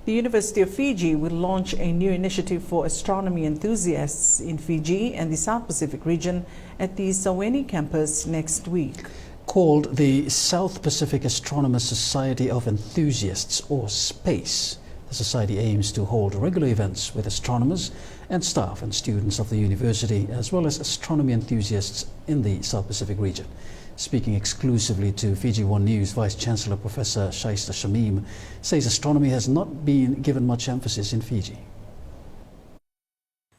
The University of Fiji will launch a new initiative for astronomy enthusiasts in Fiji and the South Pacific region at the 𝐒𝐻 campus next week. Called the South Pacific Astronomers Society of Enthusiasts, or SPASE. The society aims to hold regular events with astronomers and staff and students of the university, as well as astronomy enthusiasts in the South Pacific region. Speaking exclusively to Fiji One News, Vice-Chancellor Professor Shaista Shamim says astronomy has not been given much emphasis in Fiji.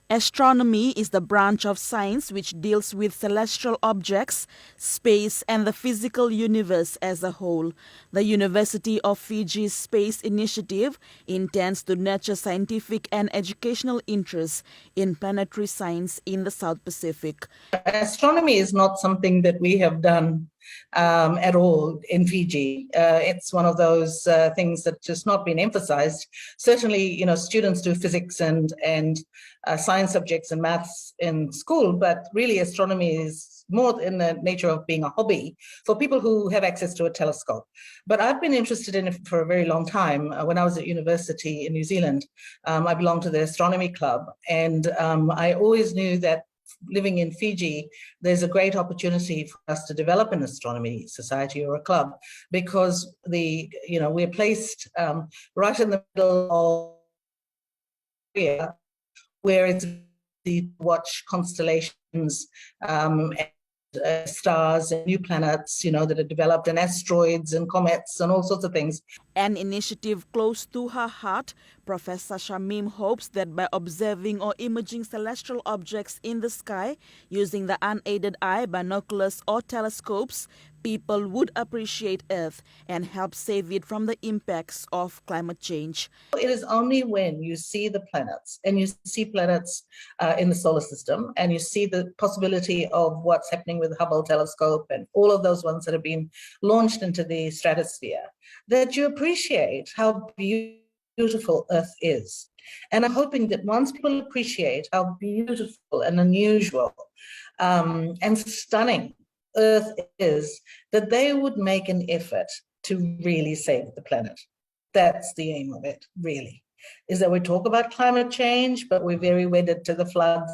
Astronomy is the branch of science which deals with celestial objects, space and the physical universe as a whole. The University of Fiji's SPACE initiative intends to nurture scientific and educational interests in planetary science in the South Pacific. Astronomy is not something that we have done at all in Fiji. It's one of those things that's just not been emphasized. Certainly, students do physics and science subjects and maths in school, but really astronomy is more in the nature of being a hobby for people who have access to a telescope. But I've been interested in it for a very long time. When I was at university in New Zealand, I belonged to the astronomy club, and I always knew that living in Fiji, there's a great opportunity for us to develop an astronomy society or a club, because we're placed right in the middle of area where it's easy to watch constellations and stars and new planets, that are developed, and asteroids and comets and all sorts of things. An initiative close to her heart, Professor Shamim hopes that by observing or imaging celestial objects in the sky using the unaided eye, binoculars or telescopes, people would appreciate Earth and help save it from the impacts of climate change. It is only when you see the planets, and you see planets in the solar system, and you see the possibility of what's happening with the Hubble telescope and all of those ones that have been launched into the stratosphere, that you appreciate how beautiful Earth is. And I'm hoping that once people appreciate how beautiful and unusual and stunning Earth is, that they would make an effort to really save the planet. That's the aim of it, really, is that we talk about climate change, but we're very wedded to the floods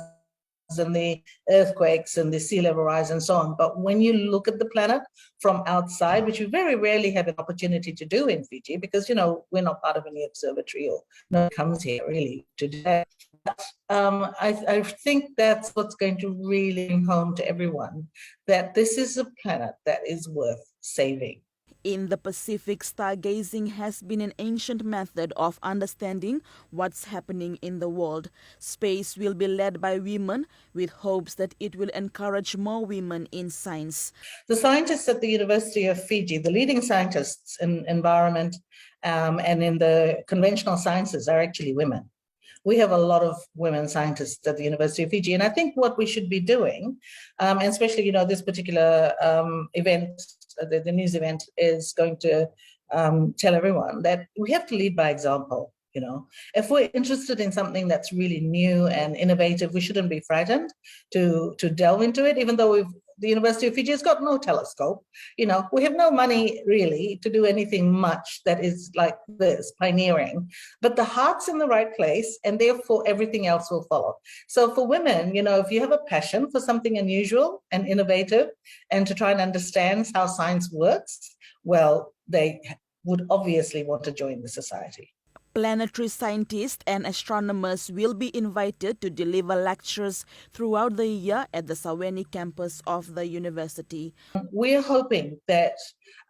and the earthquakes and the sea level rise and so on. But when you look at the planet from outside, which we very rarely have an opportunity to do in Fiji, because, we're not part of any observatory, or no one comes here really to do that. But I think that's what's going to really bring home to everyone, that this is a planet that is worth saving. In the Pacific, stargazing has been an ancient method of understanding what's happening in the world. SPACE will be led by women, with hopes that it will encourage more women in science. The scientists at the University of Fiji, the leading scientists in environment and in the conventional sciences, are actually women. We have a lot of women scientists at the University of Fiji, and I think what we should be doing, and especially, this particular event, the news event, is going to tell everyone that we have to lead by example. If we're interested in something that's really new and innovative, we shouldn't be frightened to delve into it, even though the University of Fiji has got no telescope. We have no money really to do anything much that is like this, pioneering. But the heart's in the right place, and therefore everything else will follow. So for women, if you have a passion for something unusual and innovative, and to try and understand how science works, well, they would obviously want to join the society. Planetary scientists and astronomers will be invited to deliver lectures throughout the year at the 𝐒𝐻 campus of the university. We're hoping that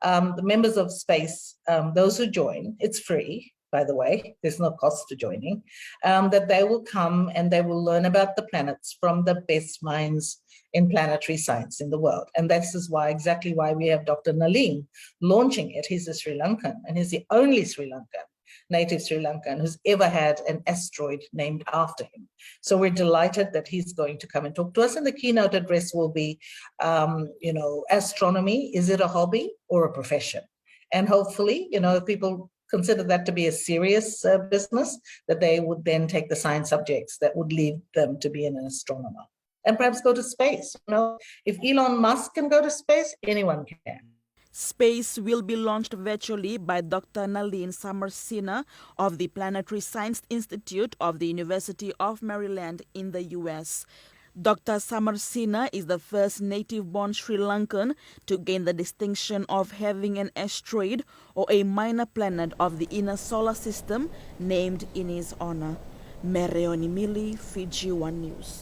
the members of SPACE, those who join, it's free, by the way, there's no cost to joining, that they will come and they will learn about the planets from the best minds in planetary science in the world. And this is exactly why we have Dr. Nalin launching it. He's a Sri Lankan, and he's the only native Sri Lankan who's ever had an asteroid named after him. So we're delighted that he's going to come and talk to us. And the keynote address will be, astronomy, is it a hobby or a profession? And hopefully, if people consider that to be a serious business, that they would then take the science subjects that would lead them to be an astronomer and perhaps go to space. If Elon Musk can go to space, anyone can. SPASE will be launched virtually by Dr. Nalin Samarsina of the Planetary Science Institute of the University of Maryland in the U.S. Dr. Samarsina is the first native-born Sri Lankan to gain the distinction of having an asteroid or a minor planet of the inner solar system named in his honor. Mereoni Mili, Fiji One News.